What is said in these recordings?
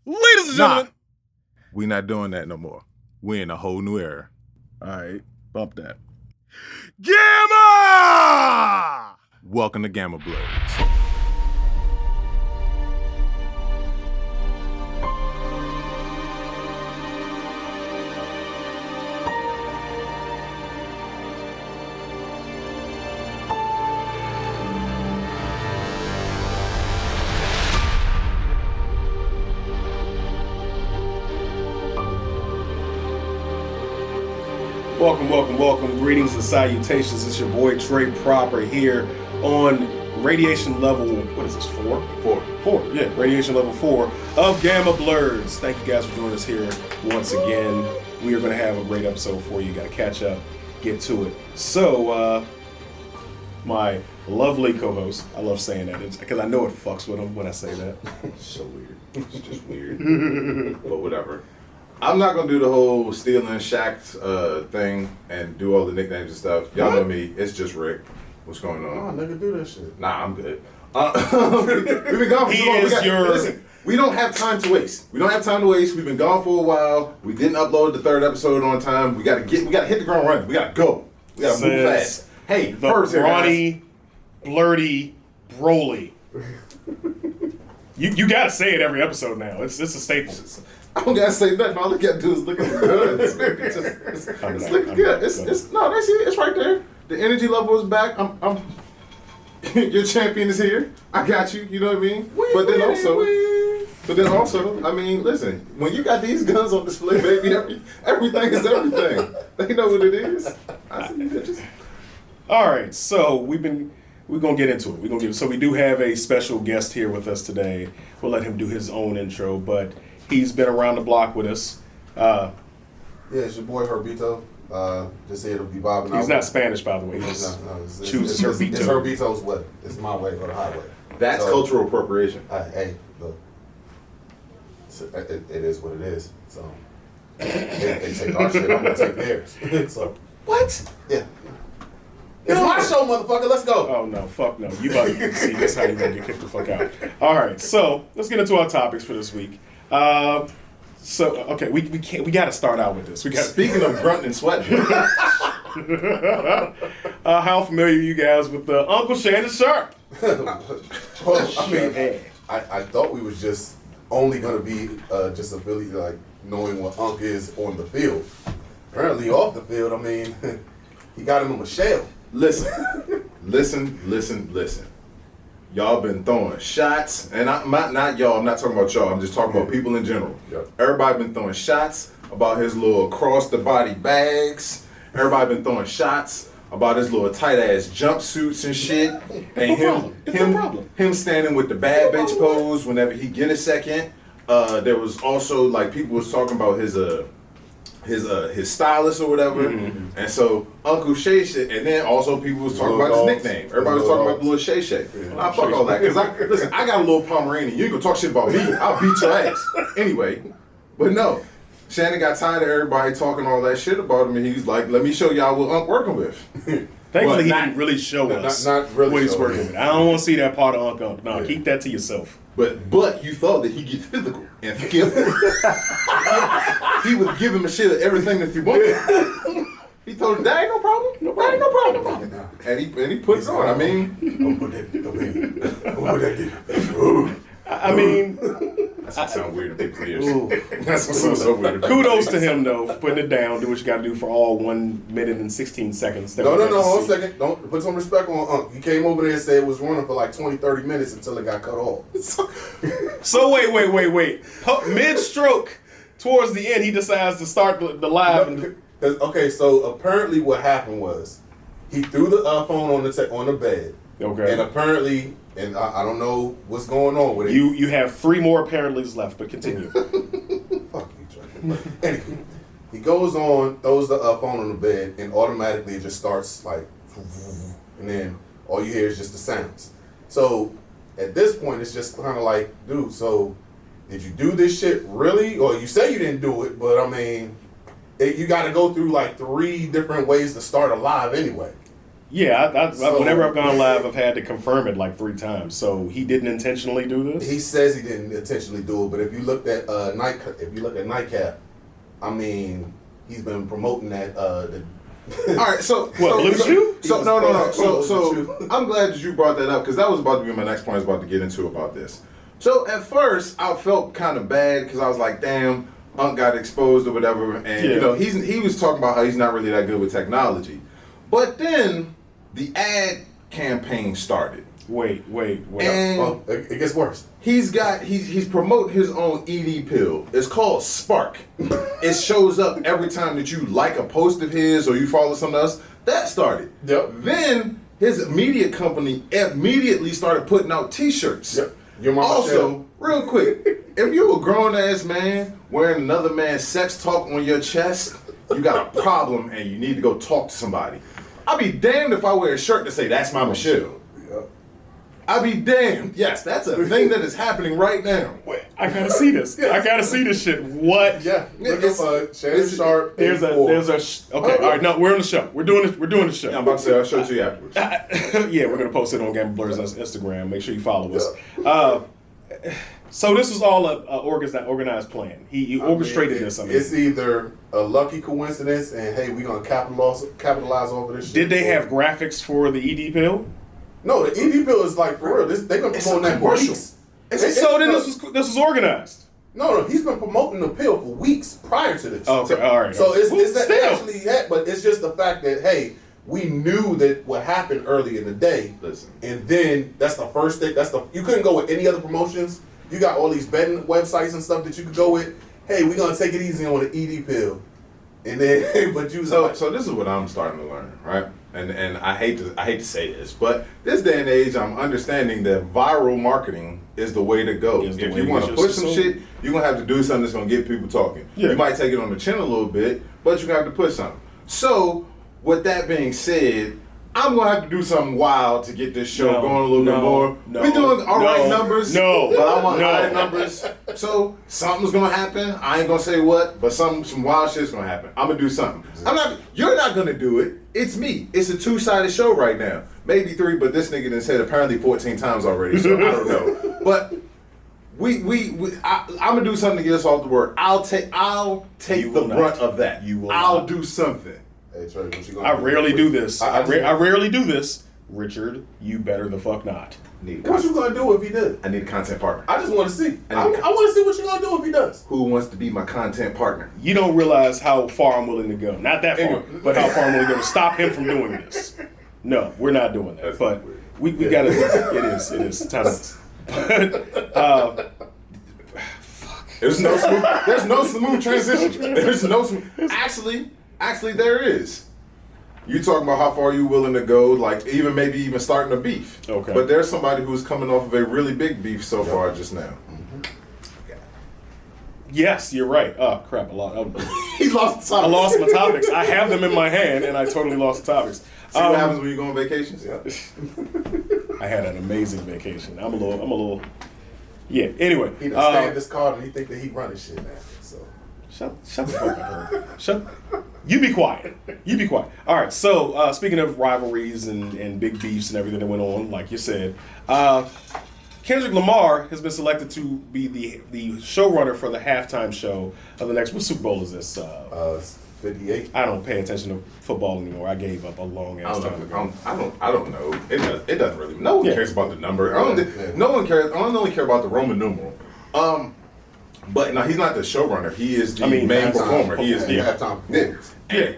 Ladies and gentlemen. We not doing that no more. We in a whole new era. All right, bump that. Gamma! Welcome to Gamma Blerds. Welcome. Greetings and salutations. It's your boy Trey Proper here on radiation level, what is this, 4? 4, yeah, radiation level 4 of Gamma Blerds. Thank you guys for joining us here once again. We are going to have a great episode for you. Got to catch up, get to it. So, my lovely co-host, I love saying that because I know it fucks with him when I say that. It's so weird. It's just weird. But whatever. I'm not gonna do the whole stealing Shaq's thing and do all the nicknames and stuff. Y'all know me. It's just Rick. What's going on? Oh, nigga, do that shit. Nah, I'm good. We've been gone for so long. Listen, we don't have time to waste. We've been gone for a while. We didn't upload the 3rd episode on time. We gotta hit the ground running. We gotta go. We gotta move fast. Hey, the brawny, blerdy, broly. You gotta say it every episode now. It's a staple. I don't gotta say nothing. All I gotta do is look at the guns. It's looking good. It's right there. The energy level is back. I'm your champion is here. I got you. You know what I mean? But then also, I mean, listen. When you got these guns on display, baby, everything is everything. They know what it is. I see you bitches. All right, so we're gonna get into it. So we do have a special guest here with us today. We'll let him do his own intro, but he's been around the block with us. Yeah, it's your boy Herbito. Just here to be bobbing out. He's not Spanish, by the way. It's Herbito. It's Herbito's way. It's my way or the highway. That's cultural appropriation. Hey, look. It is what it is. So they take our shit. I'm gonna take theirs. So What? Yeah. It's my show, motherfucker. Let's go. Oh no, fuck no. You about to see this how you gonna get kicked the fuck out. All right, so let's get into our topics for this week. Okay, we got to start out with this. Speaking of grunting and sweating, how familiar are you guys with Uncle Shay-Shay? I thought we was just only gonna be just affiliated, like knowing what Unc is on the field. Apparently, off the field, I mean, he got him in Michelle. Listen. Y'all been throwing shots, and I'm not y'all. I'm not talking about y'all. I'm just talking about people in general. Yep. Everybody been throwing shots about his little across the body bags. Everybody been throwing shots about his little tight ass jumpsuits and shit. And him standing with the bad bitch pose whenever he get a second. There was also like people was talking about his stylist or whatever, and so Uncle Shay-Shay, and then also people was talking about his nickname. Everybody was talking about the little Shay-Shay. I fuck all that because I got a little Pomeranian. You ain't gonna talk shit about me. I'll beat your ass anyway. But no, Shannon got tired of everybody talking all that shit about him, and he's like, "Let me show y'all what Unc working with." Thankfully, he didn't really show us not really what he's working with. I don't want to see that part of Unc. No, keep that to yourself. But you thought that he gets physical and skillful. He would give him a shit of everything that he wanted. He told him that ain't no problem. And he put it on. I mean, I mean, that's gonna sound weird in people's ears. That's so weird. Kudos to him though, for putting it down. Do what you got to do for all 1 minute and 16 seconds. No, hold a second. Don't put some respect on Unc. He came over there and said it was running for like 20, 30 minutes until it got cut off. So wait. Mid-stroke, towards the end, he decides to start the live. Okay, so apparently what happened was he threw the phone on the bed. Okay. And apparently, and I don't know what's going on with it. You have 3 more apparentlys left, but continue. Fuck you, Trey. Anyway, he goes on, throws the phone on the bed, and automatically it just starts like, and then all you hear is just the sounds. So at this point, it's just kind of like, dude, so did you do this shit really? Or you say you didn't do it, but I mean, you got to go through like 3 different ways to start a live anyway. Yeah, So- whenever I've gone live, I've had to confirm it like 3 times. So he didn't intentionally do this? He says he didn't intentionally do it, but if you look at Nightcap, I mean, he's been promoting that. All right, so Blue Chew? So no. So Blue Chew. I'm glad that you brought that up because that was about to be my next point. I was about to get into about this. So at first, I felt kind of bad because I was like, "Damn, Unc got exposed or whatever," and you know, he was talking about how he's not really that good with technology. But then the ad campaign started. Wait. And it gets worse. he's promoting his own ED pill. It's called Spark. It shows up every time that you like a post of his or you follow something else. That started. Yep. Then his media company immediately started putting out T-shirts. Yep. Your mama Also, real quick, if you a grown ass man wearing another man's sex talk on your chest, you got a problem and you need to go talk to somebody. I'll be damned if I wear a shirt to say that's my Michelle. I'll be damned. Yes, that's a thing that is happening right now. Wait, I gotta see this. I gotta see this shit. What? Yeah. Look up Shannon Sharp. Okay, all right, no, we're on the show. We're doing the show. I'm about to say, I'll show it to you afterwards. Yeah, we're gonna post it on Game of Blurs on Instagram. Make sure you follow us. So this was all a organized plan. He orchestrated this. It's either a lucky coincidence and hey, we're gonna capitalize over this shit. Did they have graphics for the ED pill? No, the ED pill is like for real. They've been promoting that for weeks. This was organized. No, he's been promoting the pill for weeks prior to this. Okay, all right. So it's still. actually but it's just the fact that hey, we knew that what happened early in the day. Listen. And then that's the first thing. You couldn't go with any other promotions. You got all these betting websites and stuff that you could go with. Hey, we're gonna take it easy on the ED pill. And then but you So this is what I'm starting to learn, right? And I hate to say this, but this day and age, I'm understanding that viral marketing is the way to go. If you want to push some shit, you're gonna have to do something that's gonna get people talking. Yeah. You might take it on the chin a little bit, but you have to push something. So, with that being said, I'm gonna have to do something wild to get this show going a little bit more. We're doing all right numbers, but I want high numbers. So something's gonna happen. I ain't gonna say what, but some wild shit's gonna happen. I'm gonna do something. You're not gonna do it. It's me. It's a 2-sided show right now. Maybe 3, but this nigga done said apparently 14 times already. So I don't know. But I'm gonna do something to get us off the word. I'll take the brunt of that. I'll do something. Hey, Trey, what you gonna I do? rarely do this. I rarely do this. Richard, you better the fuck not. What you gonna do if he does? I need a content partner. I just want to see. I want to see what you gonna do if he does. Who wants to be my content partner? You don't realize how far I'm willing to go. Not that far, but how far I'm willing to go to stop him from doing this. No, we're not doing that. But we gotta. It is time. But There's no smooth transition. There's no smooth. Actually, there is. You talking about how far you willing to go, like maybe even starting a beef. Okay. But there's somebody who's coming off of a really big beef so far just now. yes, you're right. Oh crap! He lost the topic. I lost my topics. I have them in my hand, and I totally lost the topics. See what happens when you go on vacations? Yeah. I had an amazing vacation. I'm a little. Yeah. Anyway. He done stand this card and he think that he running shit now. So Shut the fuck up. You be quiet. All right. So speaking of rivalries and big beefs and everything that went on, like you said, Kendrick Lamar has been selected to be the showrunner for the halftime show of the next. What Super Bowl is this? 58. I don't pay attention to football anymore. I gave up a long ass time ago. I don't know. It doesn't really. No one cares about the number. No one cares. I only care about the Roman numeral. But no, he's not the showrunner. He is the main performer. He is the halftime performance. Yeah.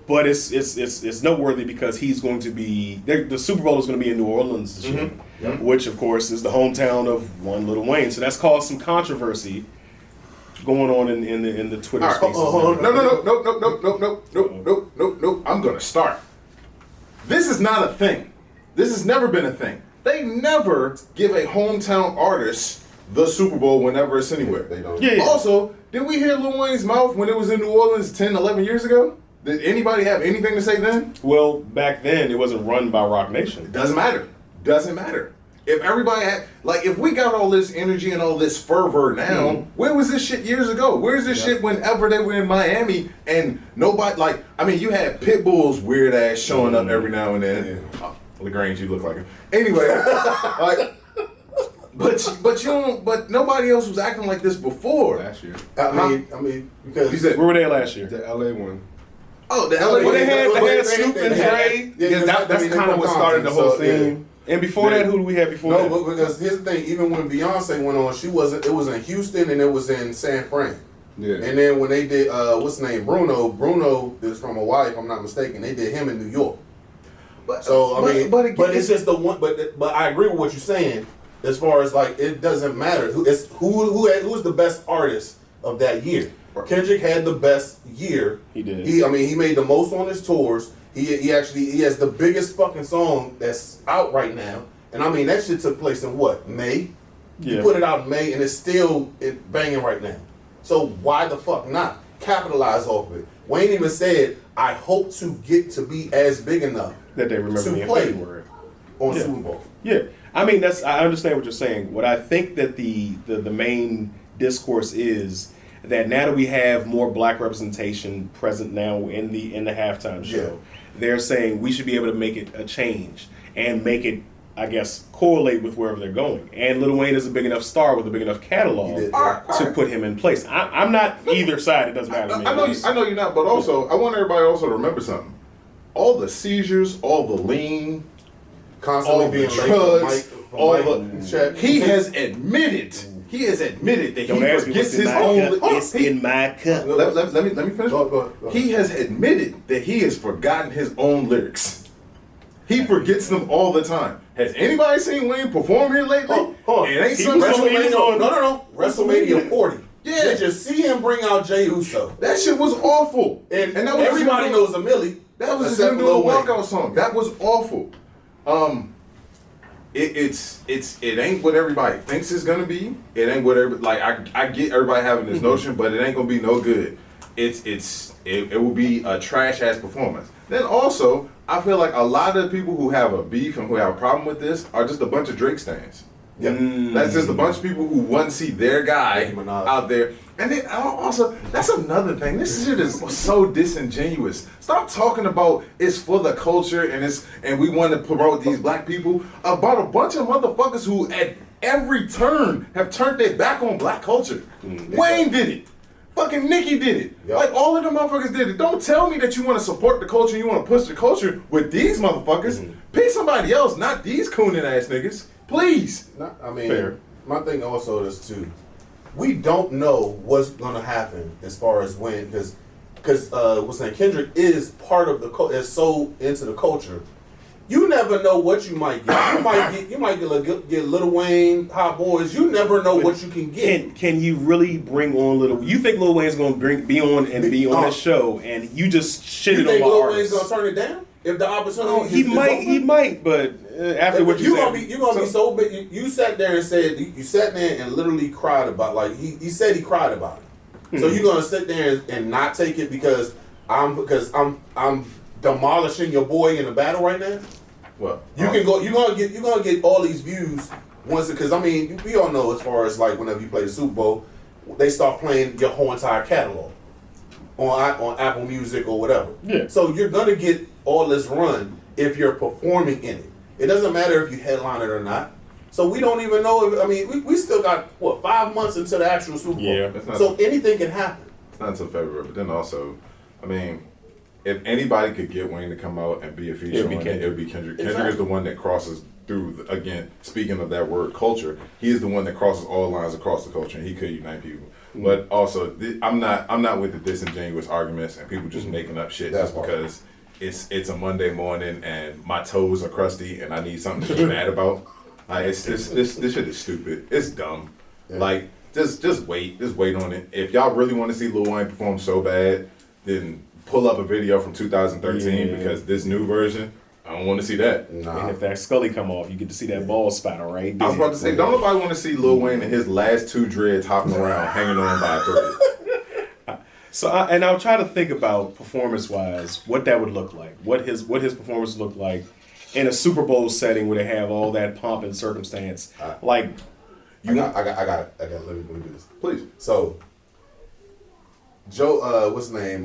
But it's noteworthy because he's going to be the Super Bowl is going to be in New Orleans this year, which of course is the hometown of one Lil Wayne. So that's caused some controversy going on in the Twitter spaces. No. I'm gonna start. This is not a thing. This has never been a thing. They never give a hometown artist the Super Bowl whenever it's anywhere. They don't. Yeah. Also, did we hear Lil Wayne's mouth when it was in New Orleans 10, 11 years ago? Did anybody have anything to say then? Well, back then it wasn't run by Rock Nation. Doesn't matter. If everybody had, like, if we got all this energy and all this fervor now, where was this shit years ago? Where's this shit whenever they were in Miami and nobody, like, I mean, you had Pitbull's weird ass showing up every now and then. LaGrange, you look like him. Anyway, like, but you don't, but nobody else was acting like this before. Last year. I mean, because You said, where were they last year? The LA one. Oh, the LA. Well, they had Snoop and Dre. That's kind of what started the whole thing. And before that, who do we have before that? No, but because here's the thing, even when Beyonce went on, it was in Houston and it was in San Fran. Yeah. And then when they did, what's his name, Bruno is from Hawaii, if I'm not mistaken, they did him in New York. So, I mean, but it's just the one, but I agree with what you're saying, as far as, like, it doesn't matter. Who's the best artist of that year? Kendrick had the best year. He did. He made the most on his tours. He has the biggest fucking song that's out right now. And I mean, that shit took place in what, May? Yeah. You put it out in May and it's still banging right now. So why the fuck not capitalize off of it? Wayne even said, I hope to get to be as big enough That they remember me to in play February. on Super Bowl. Yeah. I mean, I understand what you're saying. What I think that the main discourse is that now that we have more black representation present now in the halftime show, they're saying we should be able to make it a change and make it, I guess, correlate with wherever they're going. And Lil Wayne is a big enough star with a big enough catalog to put him in place. I'm not either side. It doesn't matter to me. I know you're not, but also I want everybody also to remember something. All the seizures, all the lean, Constantly all the being drugs, all the check. he has admitted that Don't he ask me forgets what's in his my own. cup. It's in my cup. Let me finish. Go ahead. He has admitted that he has forgotten his own lyrics. He forgets them all the time. Has anybody seen Wayne perform here lately? Hold on. It ain't He some was WrestleMania. No. WrestleMania 40. Yeah. Did you see him bring out Jey Uso? That shit was awful. And that was everybody just- knows a Millie. That was just except him doing a Lil Wayne. walkout song. That was awful. It ain't what everybody thinks it's gonna be. It ain't what I get everybody having this notion, but it ain't gonna be no good. It will be a trash ass performance. Then also, I feel like a lot of the people who have a beef and who have a problem with this are just a bunch of Drake stans. Yeah. That's just a bunch of people who want to see their guy Nicki Minaj. out there. And then also, that's another thing. This shit is so disingenuous. Stop talking about it's for the culture and we want to promote these black people about a bunch of motherfuckers who at every turn have turned their back on black culture. Wayne did it. Fucking Nicki did it. Yep. Like all of them motherfuckers did it. Don't tell me that you want to support the culture, you want to push the culture with these motherfuckers. Pick somebody else, not these cooning ass niggas. Please. Fair. My thing also is too, we don't know what's gonna happen as far as when, because what's saying Kendrick is part of is so into the culture. You never know what you might get. You might get Lil Wayne, Hot Boys. You never know what you can get. Can you really bring on You think Lil Wayne's going to be on this show, and you just shitted You think on my Lil Wayne's artist? gonna turn it down if the opportunity? Oh, he might, but after what you're you gonna said, be so big. You sat there and said you sat there and literally cried about, like, he said he cried about it. So you're gonna sit there and not take it because I'm demolishing your boy in a battle right now. Well, You're gonna get all these views once, because I mean we all know, as far as like whenever you play the Super Bowl, they start playing your whole entire catalog on Apple Music or whatever. Yeah. So you're gonna get all this run if you're performing in it. It doesn't matter if you headline it or not. So we don't even know if, I mean, we still got 5 months into the actual Super Bowl. Yeah. So anything can happen. It's not until February, but then also, I mean, if anybody could get Wayne to come out and be a feature on it, it would be Kendrick. Exactly. Kendrick is the one that crosses through, again, speaking of that word culture, he is the one that crosses all lines across the culture, and he could unite people. But also, I'm not with the disingenuous arguments and people just making up shit That's just because it's a Monday morning and my toes are crusty and I need something to be mad about. Like, this shit is stupid. It's dumb. Yeah. Like, just wait on it. If y'all really want to see Lil Wayne perform so bad, then pull up a video from 2013 because this new version, I don't want to see that. and if that Scully come off, you get to see that ball spatter right there. I was about to say, don't nobody want to see Lil Wayne and his last two dreads hopping around, hanging on by a thread. So, I'll try to think about performance-wise what that would look like, what his performance looked like in a Super Bowl setting where they have all that pomp and circumstance. Like, I got it. Let me do this. Please. So, Joe, what's his name?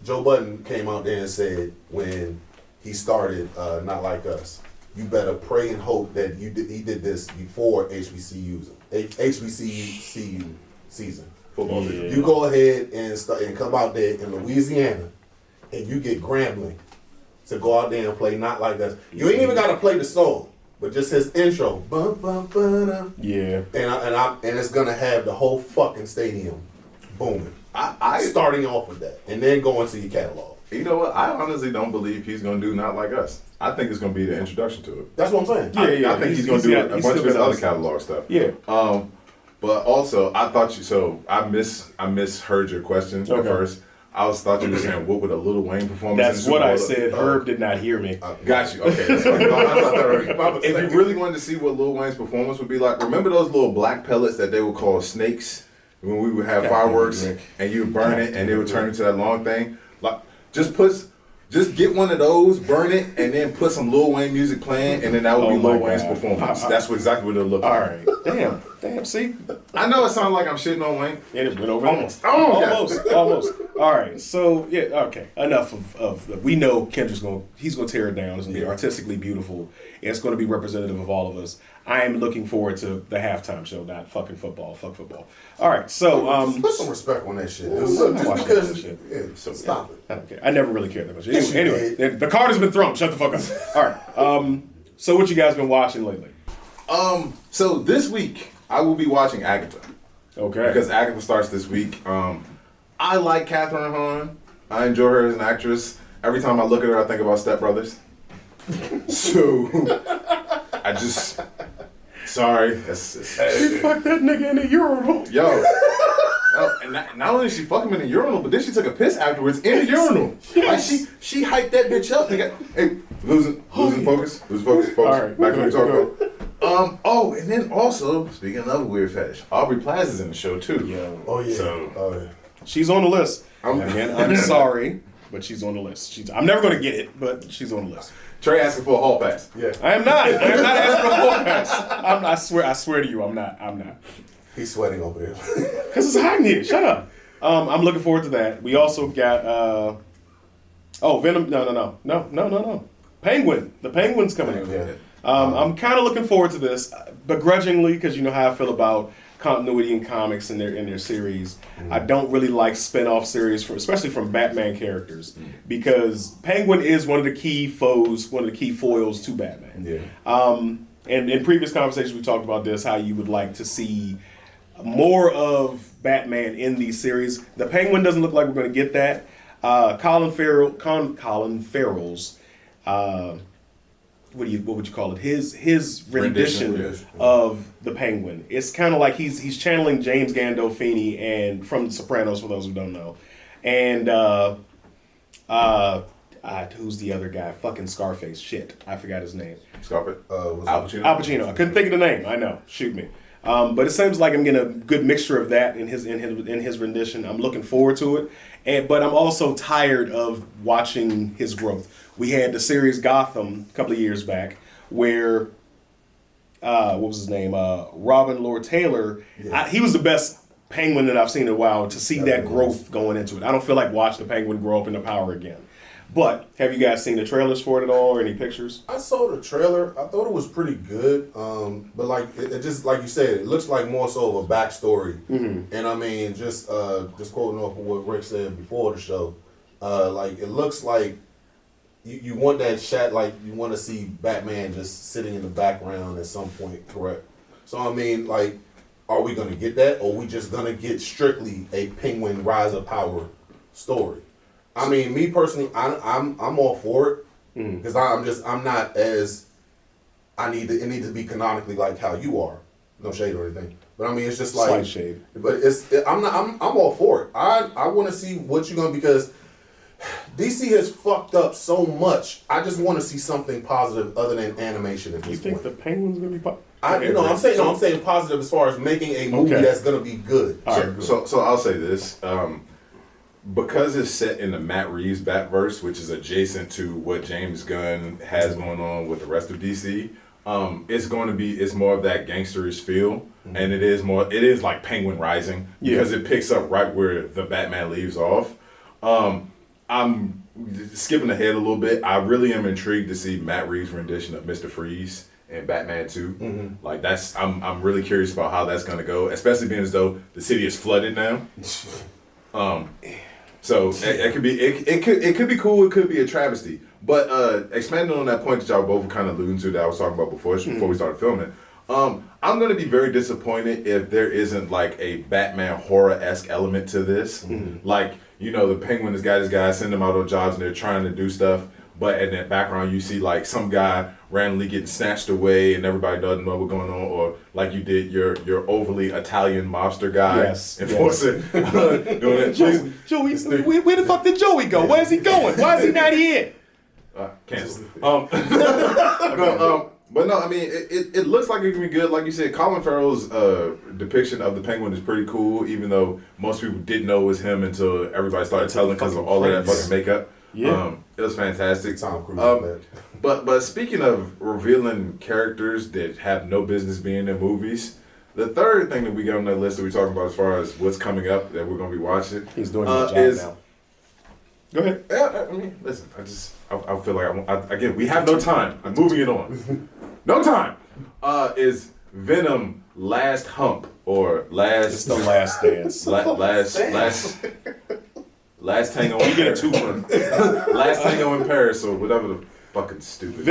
Joe Budden came out there and said when he started Not Like Us, you better pray and hope that he did this before HBCU season. Football season. You go ahead and come out there in Louisiana and you get Grambling to go out there and play Not Like Us. You ain't even got to play the song, but just his intro. Bum, bum, ba-da. yeah. And it's going to have the whole fucking stadium booming. I starting off with that and then going to your catalog. You know what? I honestly don't believe he's going to do Not Like Us. I think it's going to be the introduction to it. That's what I'm saying. I think he's going to do a bunch of his other catalog stuff. Yeah. But also, I thought you. So I misheard your question at first. Thought you were saying what would a Lil Wayne performance? That's what I said. Herb did not hear me. Got you. Okay. That's fine. If you really wanted to see what Lil Wayne's performance would be like, remember those little black pellets that they would call snakes when we would have fireworks and you would burn it and they would turn into that long thing. Like just get one of those, burn it, and then put some Lil Wayne music playing, and then that would be Lil Wayne's performance. That's exactly what it'll look like. All right. Damn. See, I know it sounds like I'm shitting on Wayne. and it went over Almost. Almost. All right. So yeah. Okay. Enough of. We know Kendrick's he's gonna tear it down. It's gonna be artistically beautiful. And it's gonna be representative of all of us. I am looking forward to the halftime show. Not fucking football. Fuck football. All right. So just put some respect on that shit. Just because. So Stop it. I don't care. I never really cared that much. Yes, you Anyway, did. the card has been thrown. Shut the fuck up. All right. So what you guys been watching lately? So this week I will be watching Agatha. Okay. Because Agatha starts this week. I like Catherine Hahn. I enjoy her as an actress. Every time I look at her, I think about Step Brothers. So I just sorry. She fucked that nigga in the urinal. Yo. And not only did she fuck him in the urinal, but then she took a piss afterwards in the urinal. Yes. Like she hyped that bitch up. Hey, losing focus. Focus. All right, Back to go what we're talking about. And then also, speaking of another weird fetish, Aubrey Plaza's in the show too. Yo. Oh yeah. So, She's on the list. I'm- I'm sorry, but she's on the list. I'm never going to get it, but she's on the list. Trey asking for a hall pass. Yeah. I am not asking for a hall pass. I swear to you, I'm not. He's sweating over there. Because it's hot in here. Shut up. I'm looking forward to that. We also got Venom. No. Penguin. The Penguin's coming out. Yeah. I'm kind of looking forward to this, begrudgingly, because you know how I feel about continuity in comics and their series. I don't really like spin-off series, especially from Batman characters, because Penguin is one of the key foes, one of the key foils to Batman. Yeah. And in previous conversations, we talked about this, how you would like to see more of Batman in these series. The Penguin doesn't look like we're going to get that. Colin Farrell's what would you call it? His rendition of the Penguin. It's kind of like he's channeling James Gandolfini and from The Sopranos, for those who don't know. And who's the other guy? Fucking Scarface. Shit, I forgot his name. Scarface. Al Pacino. I couldn't think of the name. I know. Shoot me. But it seems like I'm getting a good mixture of that in his rendition. I'm looking forward to it, but I'm also tired of watching his growth. We had the series Gotham a couple of years back, where what was his name? Robin Lord Taylor. Yeah. He was the best Penguin that I've seen in a while. To see that growth going into it, I don't feel like watching the Penguin grow up into power again. But have you guys seen the trailers for it at all, or any pictures? I saw the trailer. I thought it was pretty good. But like it just like you said, it looks like more so of a backstory. Mm-hmm. And I mean, just quoting off of what Rick said before the show, like it looks like you want that shot, like you want to see Batman just sitting in the background at some point, correct? So I mean, like, are we gonna get that, or are we just gonna get strictly a Penguin Rise of Power story? I mean, me personally, I'm all for it because I'm not as it needs to be canonically like how you are. No shade or anything, but I mean it's just like Slight shade. But I'm all for it. I want to see what you're gonna, because DC has fucked up so much. I just want to see something positive other than animation at this point. You think the Penguin's gonna be? I'm saying positive as far as making a movie that's gonna be good. So I'll say this. because it's set in the Matt Reeves Batverse, which is adjacent to what James Gunn has going on with the rest of DC, it's more of that gangsterish feel, and it is like Penguin Rising because it picks up right where the Batman leaves off. I'm skipping ahead a little bit. I really am intrigued to see Matt Reeves' rendition of Mr. Freeze in Batman 2. Like I'm really curious about how that's gonna go, especially being as though the city is flooded now. So it could be cool. It could be a travesty. But expanding on that point that y'all both were kind of alluding to that I was talking about before we started filming, I'm going to be very disappointed if there isn't like a Batman horror-esque element to this. Like, the Penguin has got his guys, send them out on jobs, and they're trying to do stuff. But in that background, you see like some guy randomly getting snatched away, and everybody doesn't know what's going on. Or like you did your overly Italian mobster guy, enforcer. Joey, where the fuck did Joey go? Where's he going? Why is he not here? Cancel. But no, I mean, it looks like it can be good. Like you said, Colin Farrell's depiction of the Penguin is pretty cool, even though most people didn't know it was him until everybody started telling because of all of that fucking makeup. Yeah. It was fantastic. Tom Cruise. But speaking of revealing characters that have no business being in movies, the third thing that we got on that list that we're talking about as far as what's coming up that we're going to be watching. He's doing his job now. Go ahead. Yeah, I mean, listen, I feel like, again, we have no time. I'm moving it on. No time. Is Venom Last Hump or Last... It's the Last Dance. Last Tango in Paris. Last Tango in Paris or whatever the fucking stupid.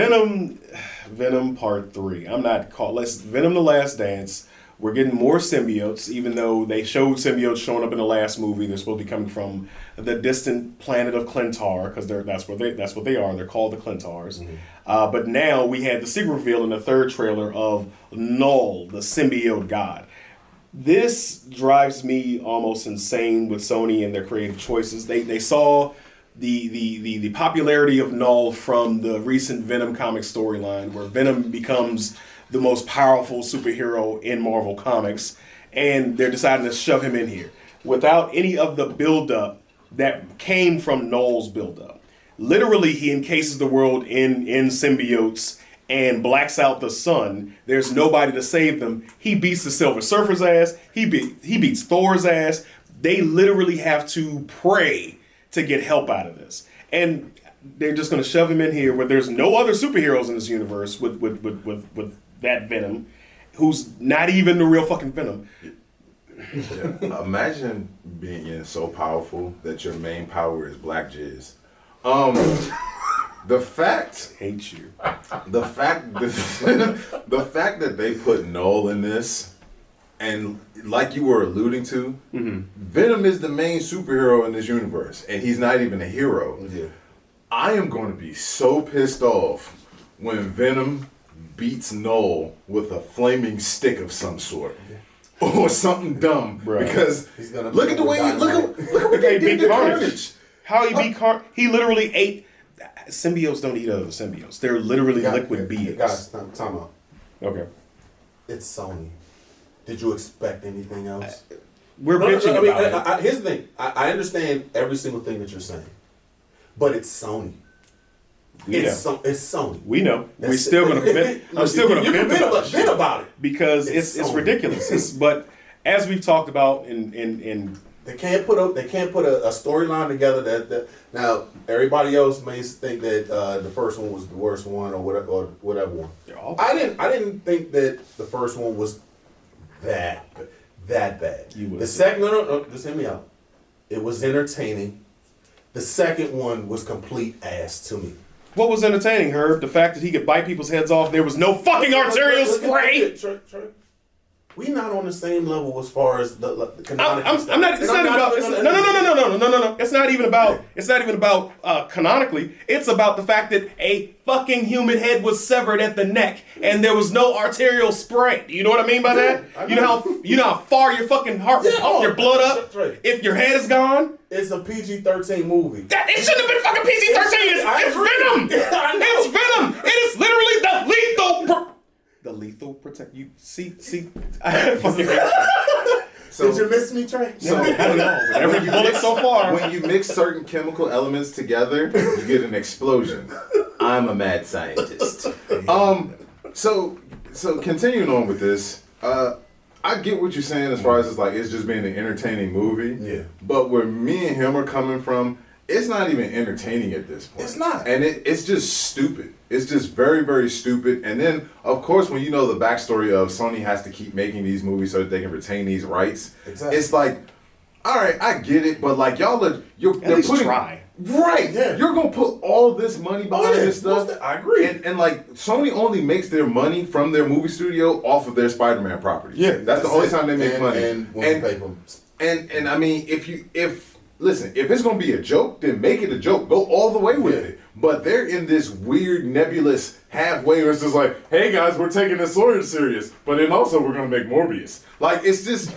Venom Part 3. Venom The Last Dance. We're getting more symbiotes, even though they showed symbiotes showing up in the last movie. They're supposed to be coming from the distant planet of Clintar, because that's what they are. They're called the Clintars. But now we had the secret reveal in the third trailer of Null, the symbiote god. This drives me almost insane with Sony and their creative choices. They saw the popularity of Null from the recent Venom comic storyline, where Venom becomes the most powerful superhero in Marvel Comics, and they're deciding to shove him in here without any of the buildup that came from Null's buildup. Literally, he encases the world in symbiotes and blacks out the sun. There's nobody to save them. He beats the Silver Surfer's ass. He beats Thor's ass. They literally have to pray to get help out of this. And they're just going to shove him in here where there's no other superheroes in this universe with that Venom, who's not even the real fucking Venom. Yeah. Imagine being so powerful that your main power is black jizz. The fact that they put Null in this, and like you were alluding to, Venom is the main superhero in this universe, and he's not even a hero. Yeah. I am going to be so pissed off when Venom beats Null with a flaming stick of some sort. Or something dumb. Bruh. Because look at what they did to Carnage. How he beat Carnage. He literally ate... Symbiotes don't eat other symbiotes. They're literally liquid beings. Guys, time out. Okay. It's Sony. Did you expect anything else? We're bitching about it. Here's the thing. I understand every single thing that you're saying. But it's Sony. It's Sony. We know. I'm still gonna vent about it because it's ridiculous. But as we've talked about in they can't put a storyline together that now everybody else may think that the first one was the worst one or whatever one. I didn't think that the first one was that bad. The second one, just hear me out. It was entertaining. The second one was complete ass to me. What was entertaining, Herb? The fact that he could bite people's heads off. There was no fucking arterial spray. We not on the same level as far as the canonical stuff. I'm not. It's not about. No. It's not even about. It's not even about canonically. It's about the fact that a fucking human head was severed at the neck and there was no arterial spray. You know what I mean by that? You know how far your fucking heart will pump your blood up if your head is gone. It's a PG-13 movie. It shouldn't have been fucking PG-13. It's Venom. It's Venom. It is literally the lethal. The lethal protect. You see. Did you miss me, Trey? So Every bullet so far. when you mix certain chemical elements together, you get an explosion. I'm a mad scientist. So continuing on with this, I get what you're saying as far as it's just being an entertaining movie. Yeah. But where me and him are coming from, it's not even entertaining at this point. It's not. And it's just stupid. It's just very, very stupid. And then, of course, when you know the backstory of Sony has to keep making these movies so that they can retain these rights, Exactly. it's like, all right, I get it, but like y'all are, At least try. Right. Yeah. You're going to put all this money behind this stuff. I agree. And like Sony only makes their money from their movie studio off of their Spider-Man properties. Yeah, that's the only it. time they make money. And when you pay for them. And I mean, if it's gonna be a joke, then make it a joke. Go all the way with it. But they're in this weird nebulous halfway where it's just like, hey guys, we're taking this Sawyer serious, but then also we're gonna make Morbius. Like it's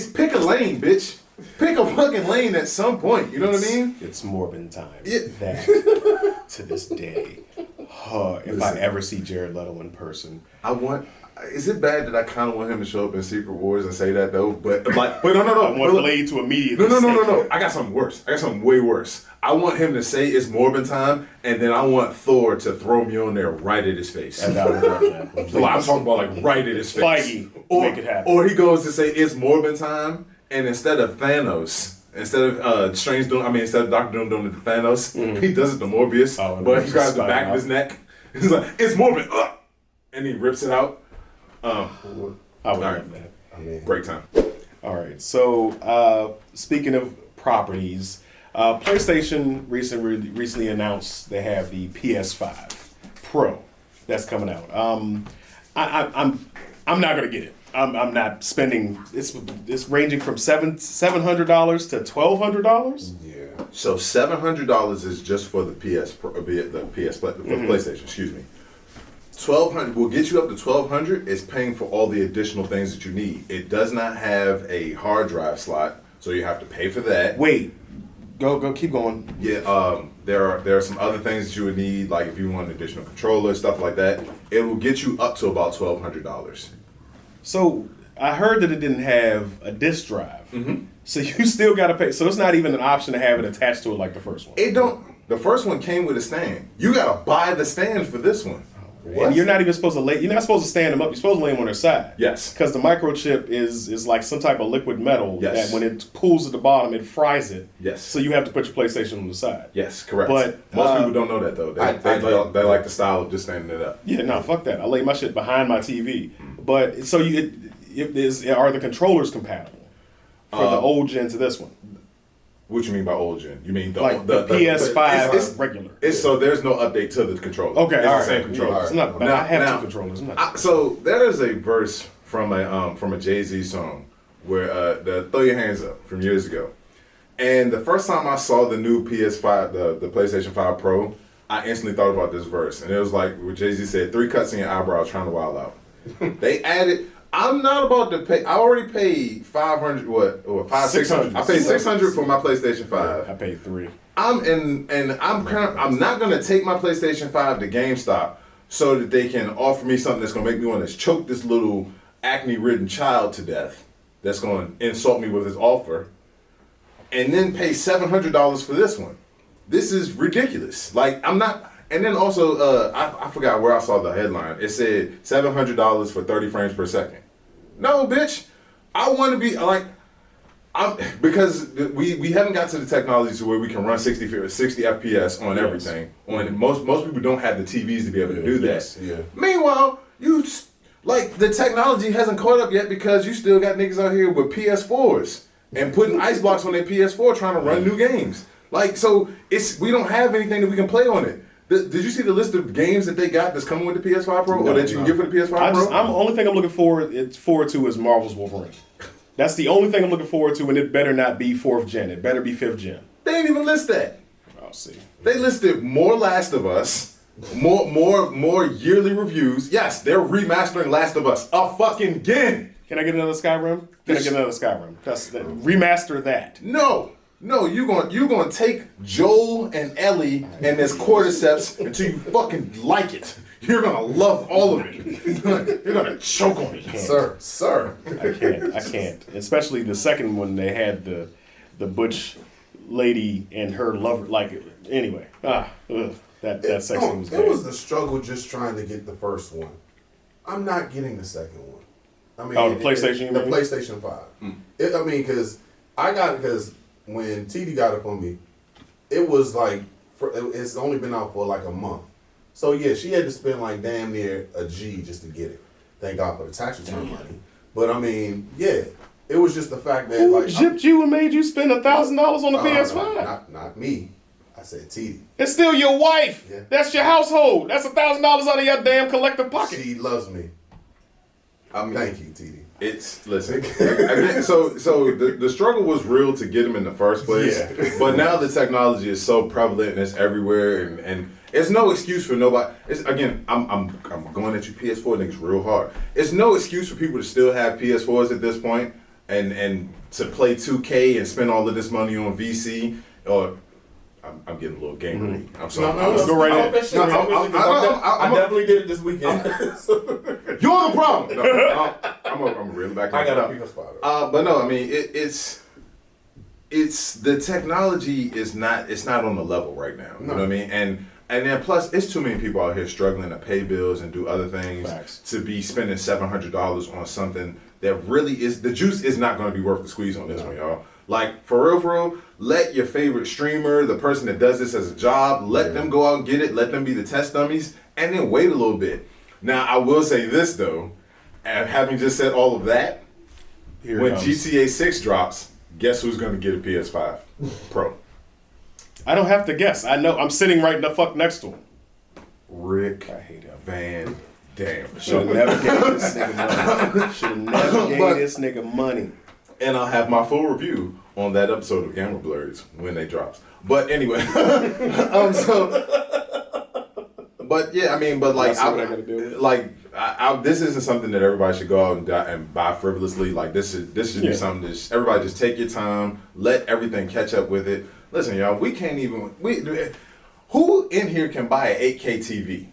pick a lane, bitch. Pick a fucking lane at some point. You know what I mean? It's Morbin time. Yeah. That to this day. If I ever see Jared Leto in person. Is it bad that I kind of want him to show up in Secret Wars and say that though? But no. I want Blade to immediately No. I got something worse. I got something way worse. I want him to say it's Morbin time, and then I want Thor to throw me on there right at his face. And that would happen. Well, I'm talking about like right at his face. Feige, make it happen. Or he goes to say it's Morbin time, and instead of Thanos, instead of instead of Doctor Doom doing it to Thanos, he does it to Morbius. But he grabs the back of his neck. He's like, it's Morbin, and he rips it out. I would love that. I mean, Break time. All right. So speaking of properties, PlayStation recently announced they have the PS5 Pro that's coming out. I'm not gonna get it. I'm not spending. It's ranging from $700 to $1,200. yeah. So $700 is just for the PS Pro, for PlayStation. Excuse me. $1,200 will get you up to $1,200. It's paying for all the additional things that you need. It does not have a hard drive slot, so you have to pay for that. Wait, go, keep going. Yeah, there are some other things that you would need, like if you want an additional controller, stuff like that. It will get you up to about $1,200. So I heard that it didn't have a disc drive. So you still got to pay. So it's not even an option to have it attached to it like the first one. It don't. The first one came with a stand. You gotta buy the stand for this one. And you're not even supposed to lay. You're not supposed to stand them up. You're supposed to lay them on their side. Yes. Because the microchip is like some type of liquid metal Yes. that when it cools at the bottom, it fries it. Yes. So you have to put your PlayStation on the side. Yes, correct. But, most people don't know that though. They like the style of just standing it up. Yeah, no, fuck that. I lay my shit behind my TV. But so are the controllers compatible for the old gen to this one? What you mean by old gen? You mean the PS5 regular? So there's no update to the controller. Okay, it's all the right. same controller. It's not bad. I have two controllers. So there is a verse from a Jay-Z song where the Throw Your Hands Up from years ago, and the first time I saw the new PS5, the PlayStation 5 Pro, I instantly thought about this verse, and it was like where Jay-Z said, 3 cuts in your eyebrows, trying to wild out. They added. I'm not about to pay. I already paid $500. What? $600. I paid $600 for my PlayStation 5. I paid $3. I'm not gonna take my PlayStation 5 to GameStop so that they can offer me something that's gonna make me want to choke this little acne-ridden child to death. That's gonna insult me with his offer, and then pay $700 for this one. This is ridiculous. Like I'm not. And then also, I forgot where I saw the headline. It said $700 for 30 frames per second. No, bitch. I want to be like, because we haven't got to the technology to where we can run 60 FPS on everything. On most people don't have the TVs to be able to do that. Yes, yeah. Meanwhile, the technology hasn't caught up yet because you still got niggas out here with PS4s and putting ice blocks on their PS4 trying to run new games. Like, so we don't have anything that we can play on it. Did you see the list of games that they got that's coming with the PS5 Pro or that you can get for the PS5 Pro? The only thing I'm looking forward to is Marvel's Wolverine. That's the only thing I'm looking forward to, and it better not be 4th gen. It better be 5th gen. They didn't even list that. I'll see. They listed more Last of Us, more yearly reviews. Yes, they're remastering Last of Us fucking again. Can I get another Skyrim? Remaster that. No, you're gonna take Joel and Ellie and this cordyceps until you fucking like it. You're gonna love all of it. You're gonna choke on it, sir. I can't. Especially the second one, they had the butch lady and her lover. Like, anyway, that section was bad. It was the struggle just trying to get the first one. I'm not getting the second one. I mean, the PlayStation. The PlayStation 5. I mean, because I got it because when TD got it for me, it was like it's only been out for like a month. So yeah, she had to spend like damn near a G just to get it. Thank God for the tax return money. But I mean, yeah, it was just the fact that who gypped you and made you spend $1,000 on the PS5? Not me. I said TD. It's still your wife. Yeah. That's your household. That's $1,000 out of your damn collective pocket. She loves me. I mean, thank you, TD. Listen. Again, so the struggle was real to get them in the first place. Yeah. But now the technology is so prevalent and it's everywhere, and it's no excuse for nobody. I'm going at you PS4 niggas real hard. It's no excuse for people to still have PS4s at this point and to play 2K and spend all of this money on VC or. I'm getting a little gamery. I'm sorry. No, let's go right in. I definitely did it this weekend. You're the problem. No, I'm really back. I got a PS5. But no, I mean it's the technology is not on the level right now. You know what I mean? And then plus it's too many people out here struggling to pay bills and do other things to be spending $700 on something that really is the juice is not going to be worth the squeeze on this one, y'all. Like, for real, let your favorite streamer, the person that does this as a job, let them go out and get it, let them be the test dummies, and then wait a little bit. Now, I will say this, though, and having just said all of that, when GTA 6 drops, guess who's going to get a PS5 Pro? I don't have to guess. I know. I'm sitting right the fuck next to him. Rick I hate him. Van Dam. Should have never gave this nigga money. Should have never gave this nigga money. And I'll have my full review on that episode of Gamma Blerds when they drops. But anyway, but yeah, I mean, but like, this isn't something that everybody should go out and buy frivolously. Like this should be something that everybody just take your time, let everything catch up with it. Listen, y'all, who in here can buy an 8K TV?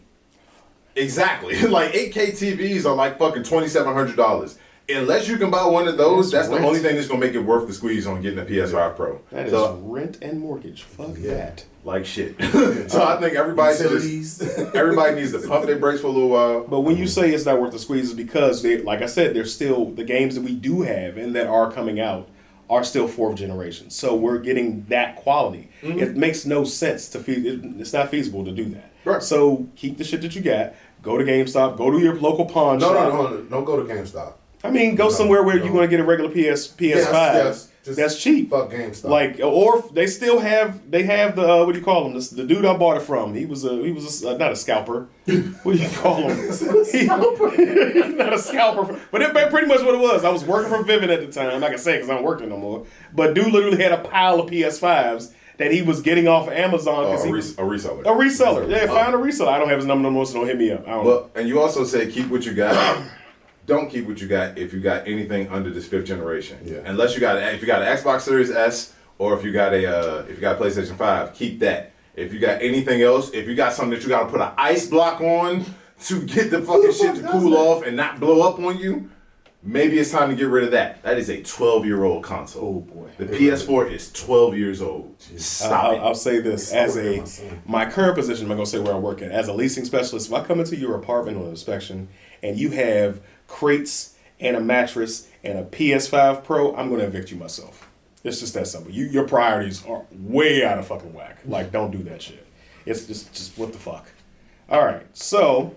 Exactly, like 8K TVs are like fucking $2,700. Unless you can buy one of those, that's the only thing that's gonna make it worth the squeeze on getting a PS5 Pro. That is rent and mortgage. Fuck that. Like shit. So I think everybody needs to pump their brakes for a little while. But when you say it's not worth the squeeze, it's because like I said, there's still the games that we do have and that are coming out are still fourth generation. So we're getting that quality. Mm-hmm. It makes no sense it's not feasible to do that. Right. So keep the shit that you got. Go to GameStop. Go to your local pawn shop. No, don't go to GameStop. I mean, go somewhere where you're going to get a regular PS5. Yes, that's cheap. Fuck GameStop. Like, or they still have the what do you call him? The dude I bought it from. He was not a scalper. What do you call him? He's not a scalper. But it pretty much what it was. I was working for Vivint at the time. Like I say, because I don't work there no more. But dude literally had a pile of PS5s that he was getting off of Amazon. A reseller. A reseller. Yeah, find a reseller. I don't have his number no more, so don't hit me up. Well, and you also said keep what you got. Don't keep what you got if you got anything under this fifth generation. Yeah. Unless if you got an Xbox Series S or if you got a PlayStation 5, keep that. If you got anything else, if you got something that you got to put an ice block on to get the fucking shit to cool off and not blow up on you, maybe it's time to get rid of that. That is a 12-year-old console. Oh boy. The PS4 is 12 years old. Stop it. I'll say this my current position. I'm not gonna say where I work at. As a leasing specialist, if I come into your apartment on inspection and you have crates and a mattress and a PS5 Pro, I'm gonna evict you myself. It's just that simple. Your priorities are way out of fucking whack. Like, don't do that shit. It's just what the fuck. All right, so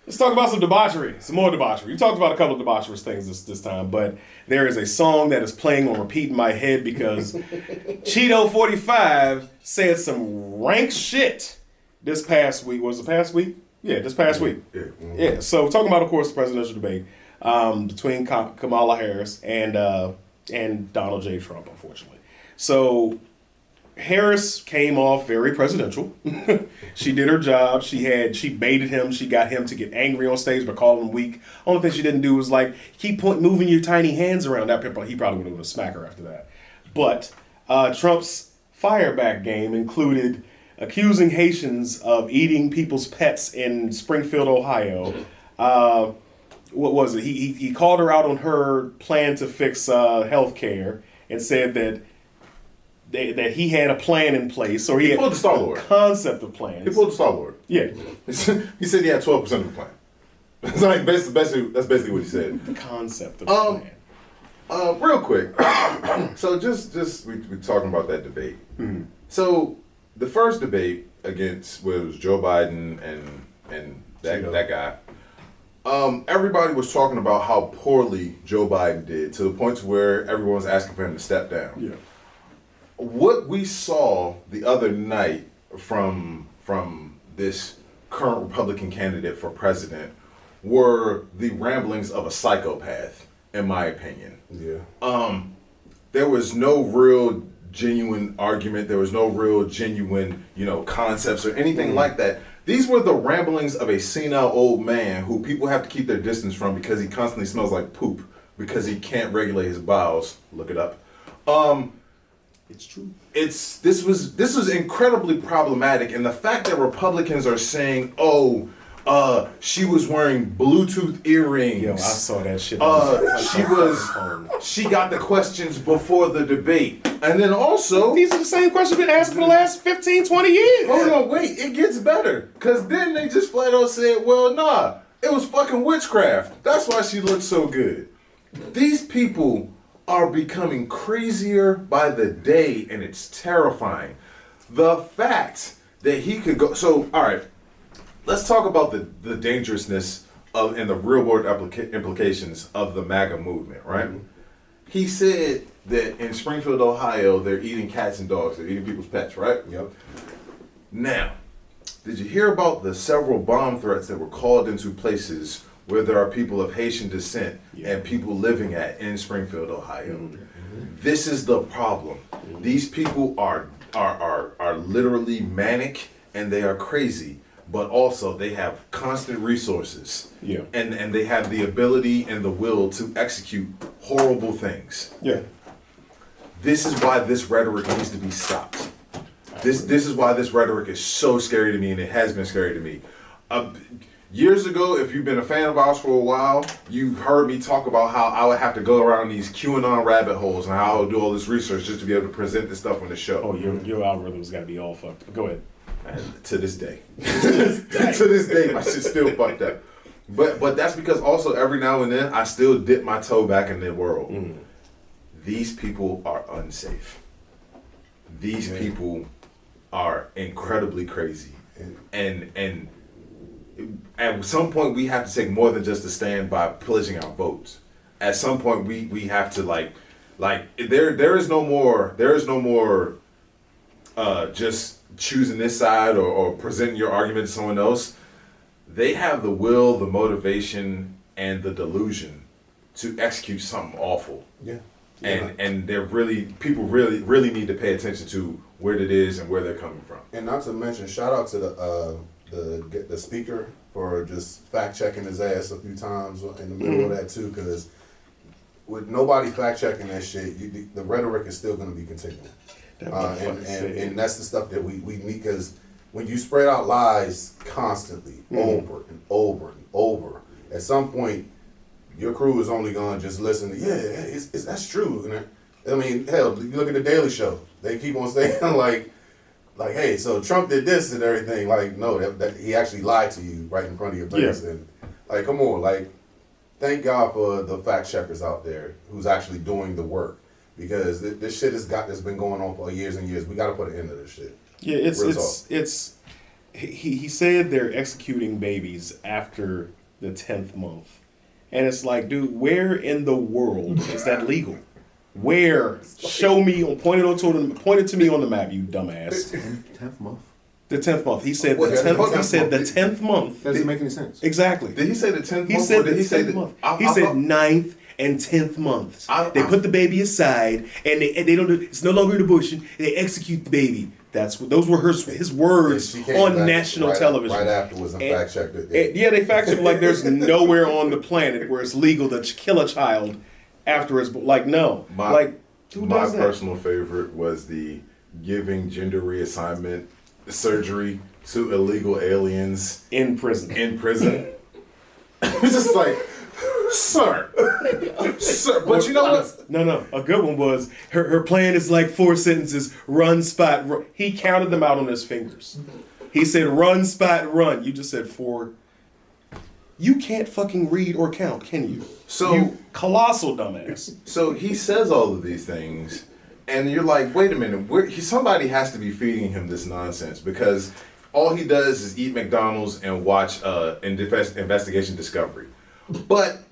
let's talk about some debauchery, some more debauchery. We talked about a couple of debaucherous things this time, but there is a song that is playing on repeat in my head because Cheeto 45 said some rank shit this past week. Was it past week? Yeah, this past week. Yeah. So talking about, of course, the presidential debate between Kamala Harris and Donald J. Trump, unfortunately. So Harris came off very presidential. She did her job. She baited him. She got him to get angry on stage by calling him weak. Only thing she didn't do was like keep moving your tiny hands around. That he probably would have smacked her after that. But Trump's fireback game included accusing Haitians of eating people's pets in Springfield, Ohio. What was it? He called her out on her plan to fix health care and said that he had a plan in place, or he pulled the Star-Lord. Concept of plans. He pulled the Star-Lord. Yeah. He said he had 12% of the plan. That's like basically what he said. The concept of the plan. Real quick. So just we talking about that debate. Mm-hmm. So the first debate against was Joe Biden and that guy. Everybody was talking about how poorly Joe Biden did, to the point where everyone was asking for him to step down. Yeah. What we saw the other night from this current Republican candidate for president were the ramblings of a psychopath, in my opinion. Yeah. There was no real genuine argument. There was no real genuine, concepts or anything like that. These were the ramblings of a senile old man who people have to keep their distance from because he constantly smells like poop because he can't regulate his bowels. Look it up. It's true. This was incredibly problematic, and the fact that Republicans are saying, she was wearing Bluetooth earrings. Yo, I saw that shit. She got the questions before the debate. And then also, these are the same questions been asked for the last 15, 20 years. Hold on, wait, it gets better. Cause then they just flat out said, well, nah, it was fucking witchcraft. That's why she looked so good. These people are becoming crazier by the day, and it's terrifying. The fact that he could go, so, all right, let's talk about the dangerousness of and the real world implications of the MAGA movement, right? Mm-hmm. He said that in Springfield, Ohio, they're eating cats and dogs. They're eating people's pets, right? Yep. Now, did you hear about the several bomb threats that were called into places where there are people of Haitian descent and people living in Springfield, Ohio? Mm-hmm. This is the problem. Mm-hmm. These people are literally manic and they are crazy. But also they have constant resources, and they have the ability and the will to execute horrible things. Yeah, this is why this rhetoric needs to be stopped. This is why this rhetoric is so scary to me, and it has been scary to me. Years ago, if you've been a fan of ours for a while, you've heard me talk about how I would have to go around these QAnon rabbit holes and how I would do all this research just to be able to present this stuff on the show. Oh, your algorithm's got to be all fucked. But go ahead. And to this day, my shit's still fucked up. But that's because also every now and then I still dip my toe back in the world. Mm. These people are unsafe. These people are incredibly crazy, and at some point we have to take more than just a stand by pledging our votes. At some point we have to like there is no more just choosing this side or presenting your argument to someone else. They have the will, the motivation, and the delusion to execute something awful. Yeah. And they're people really need to pay attention to where it is and where they're coming from. And not to mention, shout out to the speaker for just fact checking his ass a few times in the middle of that too, because with nobody fact checking that shit, the rhetoric is still going to be continuing. And that's the stuff that we need, because when you spread out lies constantly, over and over and over, at some point your crew is only going to just listen to, that's true. And I mean, hell, you look at the Daily Show, they keep on saying like, hey, so Trump did this and everything. Like, no, that he actually lied to you right in front of your face. Yeah. And like, come on, like, thank God for the fact checkers out there who's actually doing the work. Because this shit has been going on for years and years. We got to put an end to this shit. Yeah, it's he said they're executing babies after the 10th month, and it's like, dude, where in the world is that legal? Where? Show me. Point it to me on the map, you dumbass. 10th month. The 10th month. He said the 10th. He said the 10th month. Doesn't make any sense. Exactly. Did he say the 10th month? He said the 10th month. He said 9th and 10th months. They put the baby aside, and they don't. It's no longer an abortion. They execute the baby. Those were his words on national television. Right afterwards, and fact checked it. Yeah, they fact checked like there's nowhere on the planet where it's legal to kill a child afterwards. But like, no, who does that? My personal favorite was the giving gender reassignment surgery to illegal aliens in prison. It's just like, sir. But you know what? No. A good one was her plan is like 4 sentences. Run, spot, run. He counted them out on his fingers. He said, run, spot, run. You just said 4. You can't fucking read or count, can you? So you colossal dumbass. So he says all of these things, and you're like, wait a minute, somebody has to be feeding him this nonsense, because all he does is eat McDonald's and watch Investigation Discovery. But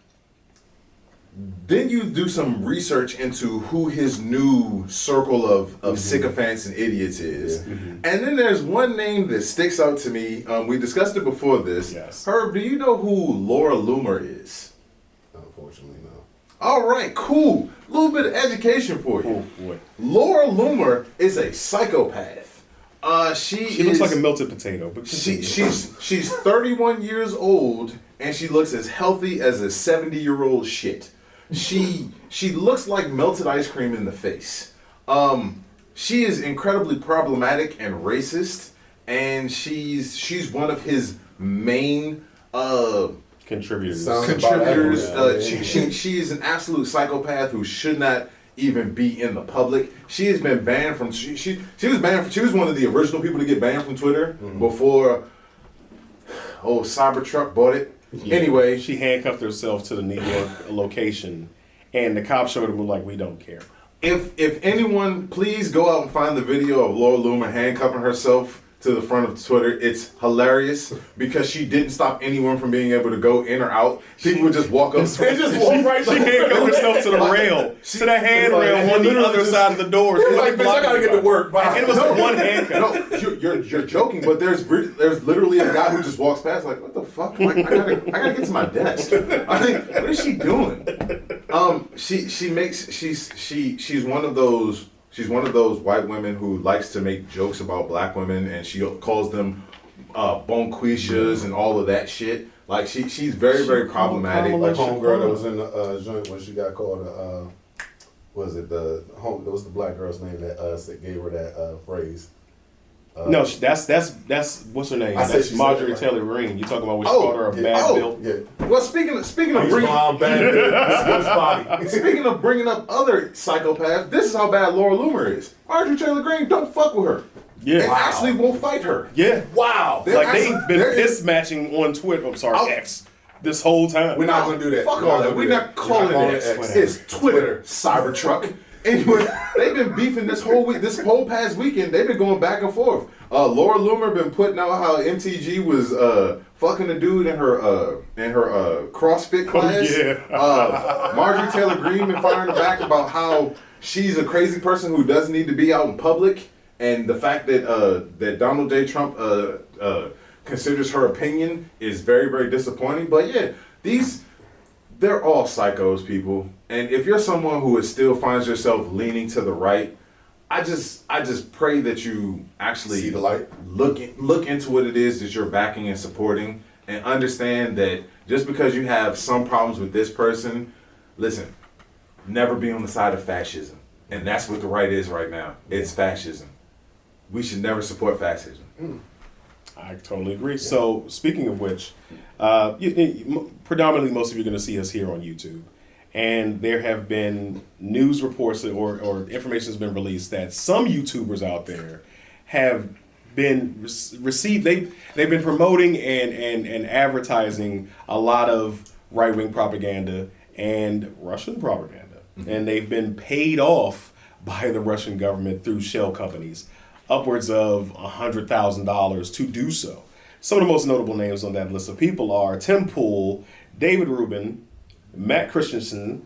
then you do some research into who his new circle of sycophants and idiots is. Yeah. Mm-hmm. And then there's one name that sticks out to me. We discussed it before this. Yes. Herb, do you know who Laura Loomer is? Unfortunately, no. All right, cool. A little bit of education for you. Oh, boy. Laura Loomer is a psychopath. She looks like a melted potato. But she's 31 years old, and she looks as healthy as a 70-year-old shit. She looks like melted ice cream in the face. She is incredibly problematic and racist, and she's one of his main contributors. She is an absolute psychopath who should not even be in the public. She has been banned from. She was one of the original people to get banned from Twitter before. Cybertruck bought it. Yeah. Anyway, she handcuffed herself to the New York location, and the cops showed them, like, we don't care. If anyone, please go out and find the video of Laura Loomer handcuffing herself to the front of Twitter. It's hilarious because she didn't stop anyone from being able to go in or out. People would just walk up. They just walk right. She handcuffed herself to the rail, to the handrail on the other side of the door. It's like, bitch, I gotta get to work. And it was one handcuff. No, you're joking, but there's literally a guy who just walks past, like, what the fuck? Like, I gotta get to my desk. I think, what is she doing? She's one of those. She's one of those white women who likes to make jokes about black women, and she calls them bonquishas and all of that shit. Like, she's very, very problematic. Like homegirl that was in the joint when she got called was it the the black girl's name that gave her that phrase? No, that's what's her name? That's Marjorie Taylor Greene. You talking about when she called her a bad built? Yeah. Well, speaking of bringing up other psychopaths, this is how bad Laura Loomer is. Marjorie Taylor Greene, don't fuck with her. Yeah, they actually won't fight her. Yeah, wow. They've been piss matching on Twitter. I'm sorry, X. This whole time. We're not gonna do that. Fuck all that. We're not calling it X. It's Twitter, Cybertruck. Anyway, they've been beefing this whole week. This whole past weekend, they've been going back and forth. Laura Loomer been putting out how MTG was fucking a dude in her CrossFit class. Oh, yeah. Marjorie Taylor Greene been firing her back about how she's a crazy person who doesn't need to be out in public, and the fact that that Donald J. Trump considers her opinion is very, very disappointing. But yeah, they're all psychos, people. And if you're someone who still finds yourself leaning to the right, I just pray that you actually see the light. Look into what it is that you're backing and supporting, and understand that just because you have some problems with this person, listen, never be on the side of fascism. And that's what the right is right now. It's fascism. We should never support fascism. I totally agree. Yeah. So, speaking of which, predominantly most of you are going to see us here on YouTube. And there have been news reports or information has been released that some YouTubers out there have been received. They've been promoting and advertising a lot of right-wing propaganda and Russian propaganda. Mm-hmm. And they've been paid off by the Russian government through shell companies, upwards of $100,000 to do so. Some of the most notable names on that list of people are Tim Pool, David Rubin, Matt Christensen,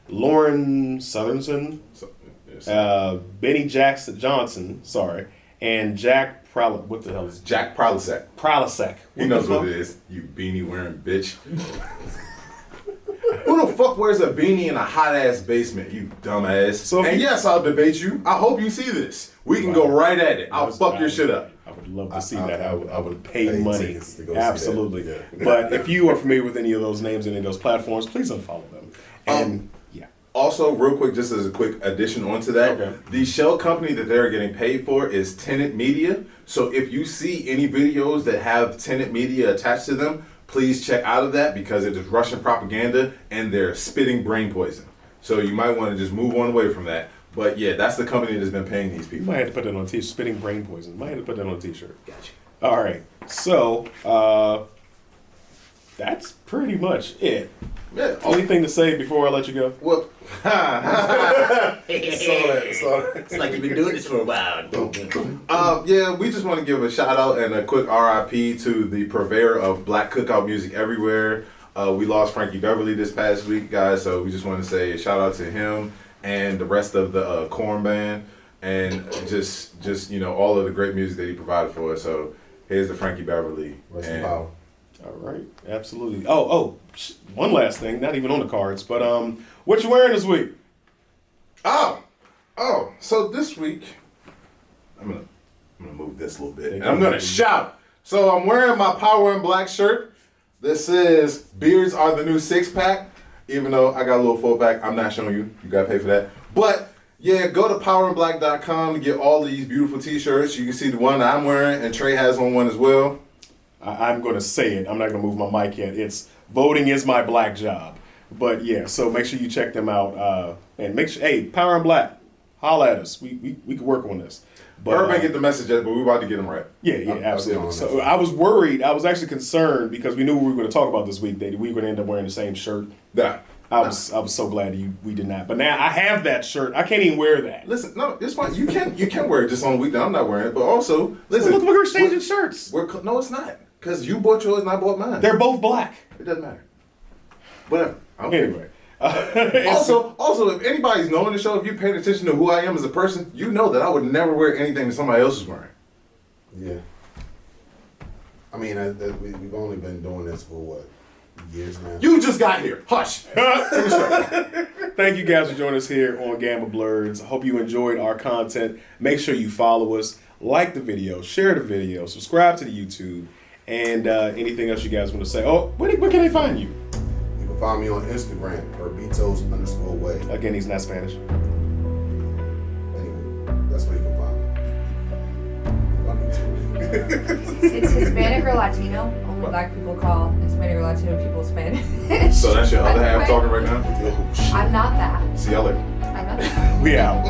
Lauren Southerson, Benny Johnson, and Jack what the hell is it? Jack Prolisek. Prolisek. He knows what it is, you beanie wearing bitch. Who the fuck wears a beanie in a hot ass basement, you dumbass? So yes, I'll debate you. I hope you see this. We can go right at it. I'll fuck your shit up. I would love to see that. I would pay money. Absolutely. Yeah. But if you are familiar with any of those names, any of those platforms, please unfollow them. And Also, real quick, just as a quick addition onto that, Okay. the shell company that they're getting paid for is Tenet Media. So if you see any videos that have Tenet Media attached to them, please check out of that because it is Russian propaganda and they're spitting brain poison. So you might want to just move on away from that. But yeah, that's the company that's been paying these You people. might have to put that on a t-shirt. Spitting brain poison. Might have to put that on a t-shirt. Gotcha. All right. So, that's pretty much it. Yeah. Anything to say before I let you go? Well, It's like you've been doing this for a while. yeah, we just want to give a shout out and a quick RIP to the purveyor of black cookout music everywhere. We lost Frankie Beverly this past week, guys, so we just want to say a shout out to him and the rest of the Corn Band and just all of the great music that he provided for us. So here's the Frankie Beverly. Rest in And- power. All right. Absolutely. One last thing. Not even on the cards, but what you wearing this week? Oh, so this week, I'm gonna move this a little bit. And Yeah, I'm gonna shout. So I'm wearing my Power in Black shirt. This says beards are the new 6-pack. Even though I got a little 4-pack, I'm not showing you. You gotta pay for that. But yeah, go to powerinblack.com to get all of these beautiful t-shirts. You can see the one that I'm wearing, and Trey has on one as well. I'm going to say it. I'm not going to move my mic yet. It's voting is my black job. But yeah, so make sure you check them out. And make sure, hey, Power in Black, holla at us. We can work on this. But Bird may get the message yet, but we're about to get them right. yeah, absolutely. So I was worried. I was actually concerned because we knew what we were going to talk about this week. That we were going to end up wearing the same shirt. Nah. I was so glad we did not. But now I have that shirt. I can't even wear that. Listen, no, it's fine. You can wear it just on the week that I'm not wearing it. But also, listen. Look, we're exchanging shirts. No, it's not. Because you bought yours and I bought mine. They're both black. It doesn't matter. Whatever. Okay. Anyway. Also, if anybody's knowing the show, if you're paying attention to who I am as a person, you know that I would never wear anything that somebody else is wearing. Yeah. I mean, we've only been doing this for what, years now? You just got here. Hush. Thank you guys for joining us here on Gamma Blerds. I hope you enjoyed our content. Make sure you follow us, like the video, share the video, subscribe to the YouTube, and anything else you guys want to say. Oh, where can they find you? You can find me on Instagram, Herbitos_way. Again, he's not Spanish. Anyway, that's where you can find me. It's Hispanic or Latino. Only black people call Hispanic or Latino people Spanish. So that's your other half talking right now? I'm not that. See y'all later. I'm not that. We out.